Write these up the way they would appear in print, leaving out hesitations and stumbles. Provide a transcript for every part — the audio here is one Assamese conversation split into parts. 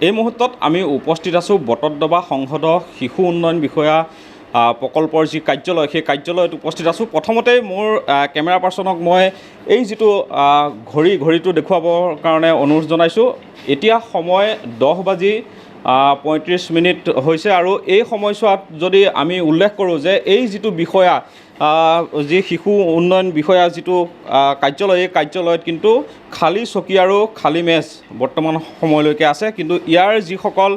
এই মুহূৰ্তত আমি উপস্থিত আছোঁ বটদ্ৰৱা সংসদ শিশু উন্নয়ন বিষয়া প্ৰকল্পৰ যি কাৰ্যালয় সেই কাৰ্যালয়ত উপস্থিত আছোঁ। প্ৰথমতে মোৰ কেমেৰা পাৰ্চনক মই এই যিটো ঘড়ীটো দেখুৱাবৰ কাৰণে অনুৰোধ জনাইছোঁ। এতিয়া সময় 10:35 হৈছে আৰু এই সময়ছোৱাত যদি আমি উল্লেখ কৰোঁ যে এই যিটো বিষয়া যি শিশু উন্নয়ন বিষয়া যিটো কাৰ্যালয় এই কাৰ্যালয়ত কিন্তু খালী চকী আৰু খালী মেজ বৰ্তমান সময়লৈকে আছে, কিন্তু ইয়াৰ যিসকল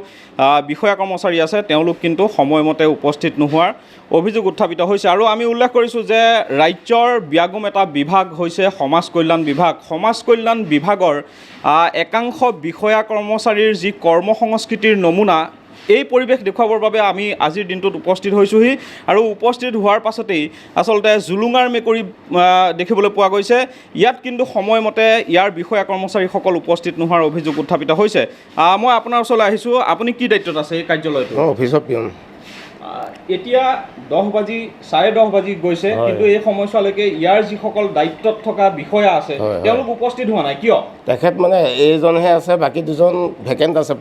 বিষয়া কৰ্মচাৰী আছে তেওঁলোক কিন্তু সময়মতে উপস্থিত নোহোৱাৰ অভিযোগ উত্থাপিত হৈছে। আৰু আমি উল্লেখ কৰিছোঁ যে ৰাজ্যৰ ব্যাগম এটা বিভাগ হৈছে সমাজ কল্যাণ বিভাগ। সমাজ কল্যাণ বিভাগৰ একাংশ বিষয়া কৰ্মচাৰীৰ যি কৰ্ম সংস্কৃতিৰ নমুনা, এই পৰিৱেশ দেখুৱাবৰ বাবে আমি আজিৰ দিনটোত উপস্থিত হৈছোঁহি। আৰু উপস্থিত হোৱাৰ পাছতেই আচলতে জুলুঙাৰ মেকুৰী দেখিবলৈ পোৱা গৈছে। ইয়াত কিন্তু সময়মতে ইয়াৰ বিষয়া কৰ্মচাৰীসকল উপস্থিত নোহোৱাৰ অভিযোগ উত্থাপিত হৈছে। মই আপোনাৰ ওচৰলৈ আহিছোঁ। আপুনি কি দায়িত্বত আছে এই কাৰ্যালয়টো? অফিচৰ পিয়ন। এতিয়া 10:10 বাজি গৈছে, কিন্তু এই সময়ছোৱালৈকে ইয়াৰ যিসকল দায়িত্বত থকা বিষয়া আছে তেওঁলোক উপস্থিত হোৱা নাই কিয়? তেখেত মানে এইজনহে আছে, বাকী দুজন ভেকেণ্ট আছে,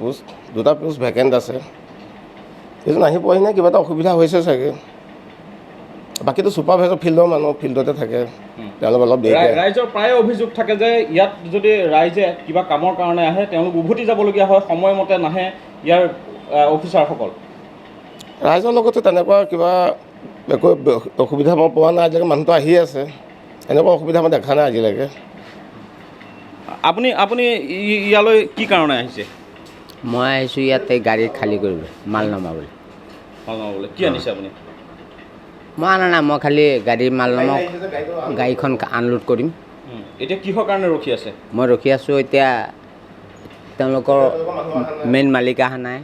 দুটা পোষ্ট ভেকেণ্ট আছে। এইজন আহি পোৱাহি নাই, কিবা এটা অসুবিধা হৈছে চাগে। বাকীটো ছুপাৰভাইজাৰ ফিল্ডৰ মানুহ ফিল্ডতে থাকে, তেওঁলোক অলপ দেৰিকৈ। ৰাইজৰ প্ৰায় অভিযোগ থাকে যে ইয়াত যদি ৰাইজে কিবা কামৰ কাৰণে আহে তেওঁলোক উভতি যাবলগীয়া হয়, সময়মতে নাহে ইয়াৰ অফিচাৰসকল। ৰাইজৰ লগতো তেনেকুৱা কিবা একো অসুবিধা মই পোৱা নাই আজিলৈকে। মানুহটো আহি আছে, এনেকুৱা অসুবিধা মই দেখা নাই আজিলৈকে। আপুনি ইয়ালৈ কি কাৰণে আহিছে? মই আহিছোঁ ইয়াতে গাড়ী খালী কৰিবলৈ, মাল নমাবলৈ। কি আনিছে আপুনি? মই অনা নাই, মই খালি গাড়ী মাল নমাওঁ, গাড়ীখন আনলোড কৰিম। এতিয়া কিহৰ কাৰণে ৰখি আছে? মই ৰখি আছোঁ, এতিয়া তেওঁলোকৰ মেইন মালিক অহা নাই।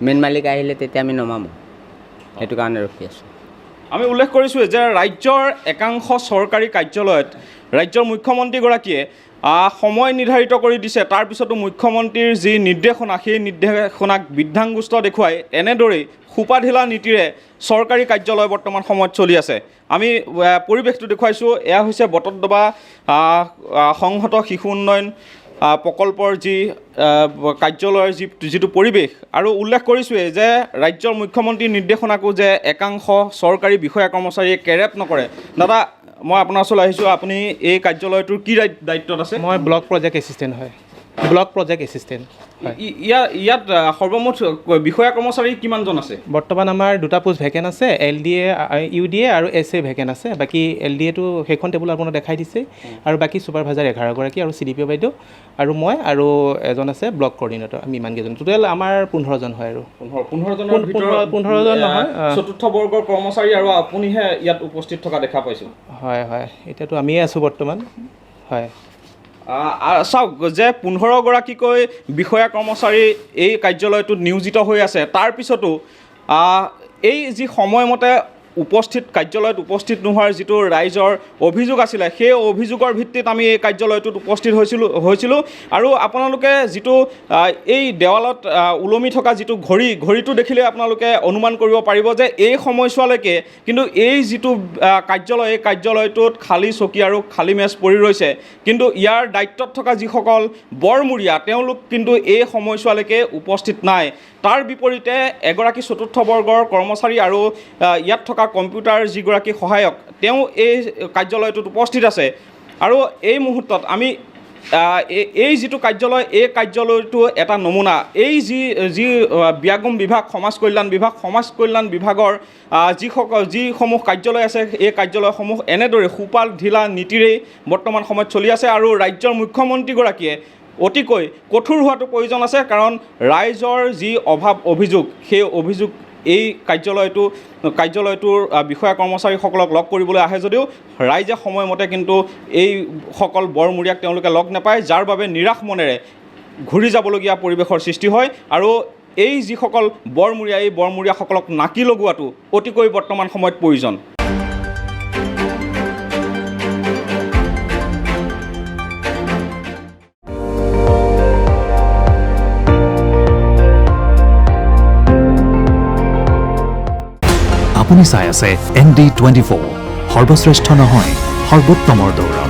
মেইন মালিক আহিলে তেতিয়া আমি নমাম, সেইটো কাৰণে ৰখি আছোঁ। আমি উল্লেখ কৰিছোঁ যে ৰাজ্যৰ একাংশ চৰকাৰী কাৰ্যালয়ত ৰাজ্যৰ মুখ্যমন্ত্ৰীগৰাকীয়ে সময় নিৰ্ধাৰিত কৰি দিছে, তাৰপিছতো মুখ্যমন্ত্ৰীৰ যি নিৰ্দেশনা সেই নিৰ্দেশনাক বৃদ্ধাংগুষ্ট দেখুৱাই এনেদৰেই সোপাঢিলা নীতিৰে চৰকাৰী কাৰ্যালয় বৰ্তমান সময়ত চলি আছে। আমি পৰিৱেশটো দেখুৱাইছোঁ। এয়া হৈছে বটদ্ৰৱা সংহত শিশু উন্নয়ন প্ৰকল্পৰ যি কাৰ্যালয়ৰ যিটো পৰিৱেশ। আৰু উল্লেখ কৰিছোঁৱেই যে ৰাজ্যৰ মুখ্যমন্ত্ৰীৰ নিৰ্দেশনাকো যে একাংশ চৰকাৰী বিষয়া কৰ্মচাৰীয়ে কেৰেপ নকৰে। দাদা, মই আপোনাৰ ওচৰলৈ আহিছোঁ। আপুনি এই কাৰ্যালয়টোৰ কি দায়িত্বত আছে? মই ব্লক প্ৰজেক্ট এছিষ্টেণ্ট হয়, ব্লক প্ৰজেক্ট এছিষ্টেণ্ট। ইয়াত সৰ্বমুঠ বিষয়া কৰ্মচাৰী কিমানজন আছে? বৰ্তমান আমাৰ দুটা পোষ্ট ভেকেণ্ট আছে, LDA UDA আৰু SA ভেকেণ্ট আছে। বাকী LDAটো সেইখন টেবুল আপোনাক দেখাই দিছে, আৰু বাকী ছুপাৰভাইজাৰ 11গৰাকী আৰু CDPO বাইদেউ আৰু মই আৰু এজন আছে ব্লক কৰ্ডিনেটৰ। আমি ইমানকেইজন, টোটেল আমাৰ 15জন হয়। আৰু 15জন নহয়, চতুৰ্থ বৰ্গৰ কৰ্মচাৰী আৰু আপুনিহে ইয়াত উপস্থিত থকা দেখা পাইছোঁ। হয়, এতিয়াতো আমিয়ে আছোঁ বৰ্তমান। হয়, চাওক যে 15গৰাকীকৈ বিষয়া কৰ্মচাৰী এই কাৰ্যালয়টোত নিয়োজিত হৈ আছে, তাৰপিছতো এই যি সময়মতে কাৰ্যালয়ত উপস্থিত নোহোৱাৰ যিটো ৰাইজৰ অভিযোগ আছিলে, সেই অভিযোগৰ ভিত্তিত আমি এই কাৰ্যালয়টোত উপস্থিত হৈছিলোঁ। আৰু আপোনালোকে যিটো এই দেৱালত ওলমি থকা যিটো ঘড়ীটো দেখিলে আপোনালোকে অনুমান কৰিব পাৰিব যে এই সময়ছোৱালৈকে কিন্তু এই যিটো কাৰ্যালয়, এই কাৰ্যালয়টোত খালী চকী আৰু খালী মেজ পৰি ৰৈছে, কিন্তু ইয়াৰ দায়িত্বত থকা যিসকল বৰমূৰীয়া তেওঁলোক কিন্তু এই সময়ছোৱালৈকে উপস্থিত নাই। তাৰ বিপৰীতে এগৰাকী চতুৰ্থ বৰ্গৰ কৰ্মচাৰী আৰু ইয়াত থকা কম্পিউটাৰ যিগৰাকী সহায়ক তেওঁ এই কাৰ্যালয়টোত উপস্থিত আছে। আৰু এই মুহূৰ্তত আমি এই যিটো কাৰ্যালয়, এই কাৰ্যালয়টো এটা নমুনা। এই যি ব্যাগম বিভাগ, সমাজ কল্যাণ বিভাগৰ যিসমূহ কাৰ্যালয় আছে, এই কাৰ্যালয়সমূহ এনেদৰে সোপাঢিলা নীতিৰেই বৰ্তমান সময়ত চলি আছে। আৰু ৰাজ্যৰ মুখ্যমন্ত্ৰীগৰাকীয়ে অতিকৈ কঠোৰ হোৱাটো প্ৰয়োজন আছে, কাৰণ ৰাইজৰ যি অভিযোগ সেই অভিযোগ এই কাৰ্যালয়টোৰ বিষয়া কৰ্মচাৰীসকলক লগ কৰিবলৈ আহে যদিও ৰাইজে সময়মতে কিন্তু এইসকল বৰমূৰীয়াক তেওঁলোকে লগ নাপায়, যাৰ বাবে নিৰাশ মনেৰে ঘূৰি যাবলগীয়া পৰিৱেশৰ সৃষ্টি হয়। আৰু এই যিসকল বৰমূৰীয়া, এই বৰমূৰীয়াসকলক নাকি লগোৱাটো অতিকৈ বৰ্তমান সময়ত প্ৰয়োজন। আপুনি চাই আছে ND24, সৰ্বশ্ৰেষ্ঠ নহয় সৰ্বোত্তমৰ দৌৰ।